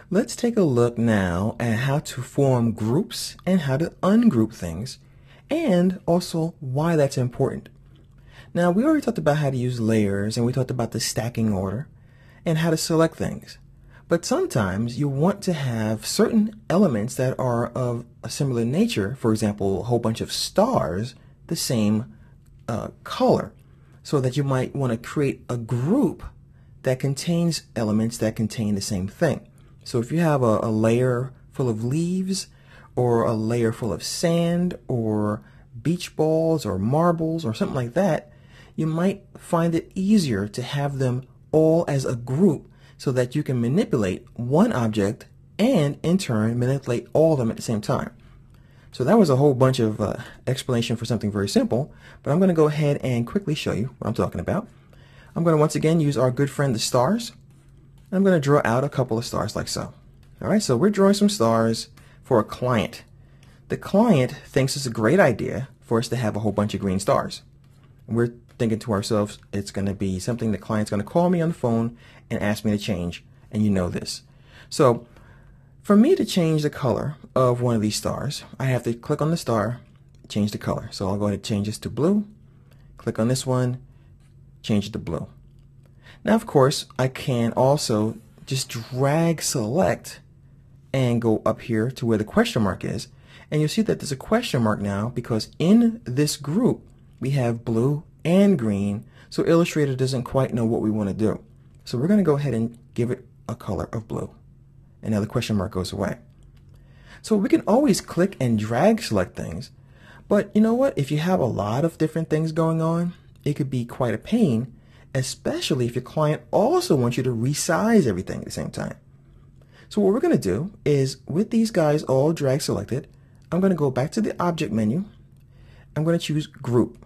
Let's take a look now at how to form groups and how to ungroup things, and also why that's important. Now, we already talked about how to use layers, and we talked about the stacking order and how to select things. But sometimes you want to have certain elements that are of a similar nature, for example, a whole bunch of stars, the same color, so that you might want to create a group that contains elements that contain the same thing. So if you have a layer full of leaves, or a layer full of sand, or beach balls, or marbles, or something like that, you might find it easier to have them all as a group so that you can manipulate one object and in turn manipulate all of them at the same time. So that was a whole bunch of explanation for something very simple, but I'm going to go ahead and quickly show you what I'm talking about. I'm going to once again use our good friend the stars. I'm going to draw out a couple of stars like so. Alright, so we're drawing some stars for a client. The client thinks it's a great idea for us to have a whole bunch of green stars. We're thinking to ourselves, it's going to be something the client's going to call me on the phone and ask me to change, and you know this. So for me to change the color of one of these stars, I have to click on the star, change the color. So I'll go ahead and change this to blue, click on this one, change it to blue. Now, of course, I can also just drag select and go up here to where the question mark is, and you'll see that there's a question mark now because in this group we have blue and green, so Illustrator doesn't quite know what we want to do. So we're going to go ahead and give it a color of blue, and now the question mark goes away. So we can always click and drag select things, but you know what, if you have a lot of different things going on, it could be quite a pain, especially if your client also wants you to resize everything at the same time. So what we're going to do is, with these guys all drag selected, I'm going to go back to the object menu. I'm going to choose group.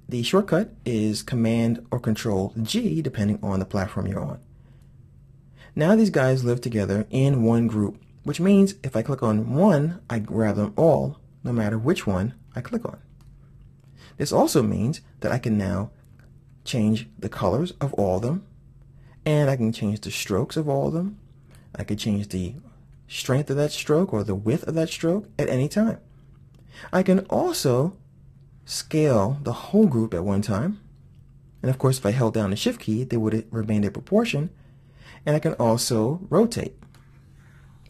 The shortcut is Command or Control G depending on the platform you're on. Now these guys live together in one group, which means if I click on one, I grab them all, no matter which one I click on. This also means that I can now change the colors of all of them, and I can change the strokes of all of them. I can change the strength of that stroke or the width of that stroke at any time. I can also scale the whole group at one time, and of course if I held down the shift key they would remain their proportion, and I can also rotate.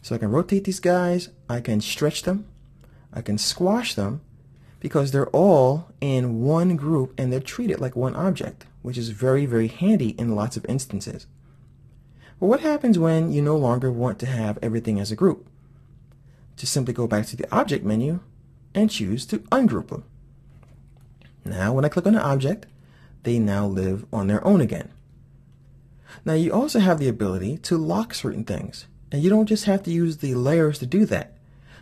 So I can rotate these guys, I can stretch them, I can squash them, because they're all in one group and they're treated like one object, which is very, very handy in lots of instances. But what happens when you no longer want to have everything as a group? Just simply go back to the object menu and choose to ungroup them. Now when I click on the object, they now live on their own again. Now you also have the ability to lock certain things, and you don't just have to use the layers to do that.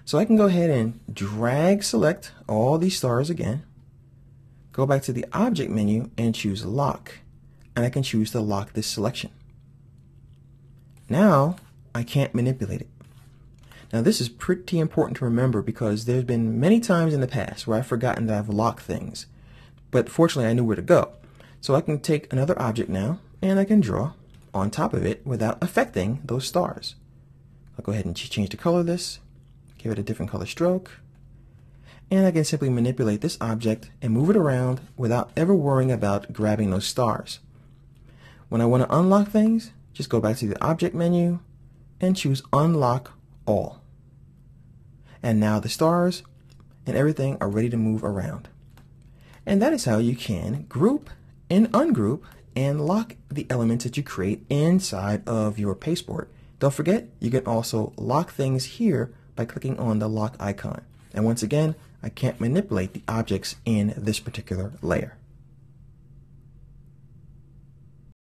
So I can go ahead and drag select all these stars again, go back to the object menu and choose lock, and I can choose to lock this selection. Now I can't manipulate it. Now this is pretty important to remember because there's been many times in the past where I've forgotten that I've locked things, but fortunately I knew where to go. So I can take another object now and I can draw on top of it without affecting those stars. I'll go ahead and change the color of this, give it a different color stroke, and I can simply manipulate this object and move it around without ever worrying about grabbing those stars. When I want to unlock things, just go back to the object menu and choose unlock all. And now the stars and everything are ready to move around. And that is how you can group and ungroup and lock the elements that you create inside of your pasteboard. Don't forget, you can also lock things here by clicking on the lock icon. And once again, I can't manipulate the objects in this particular layer.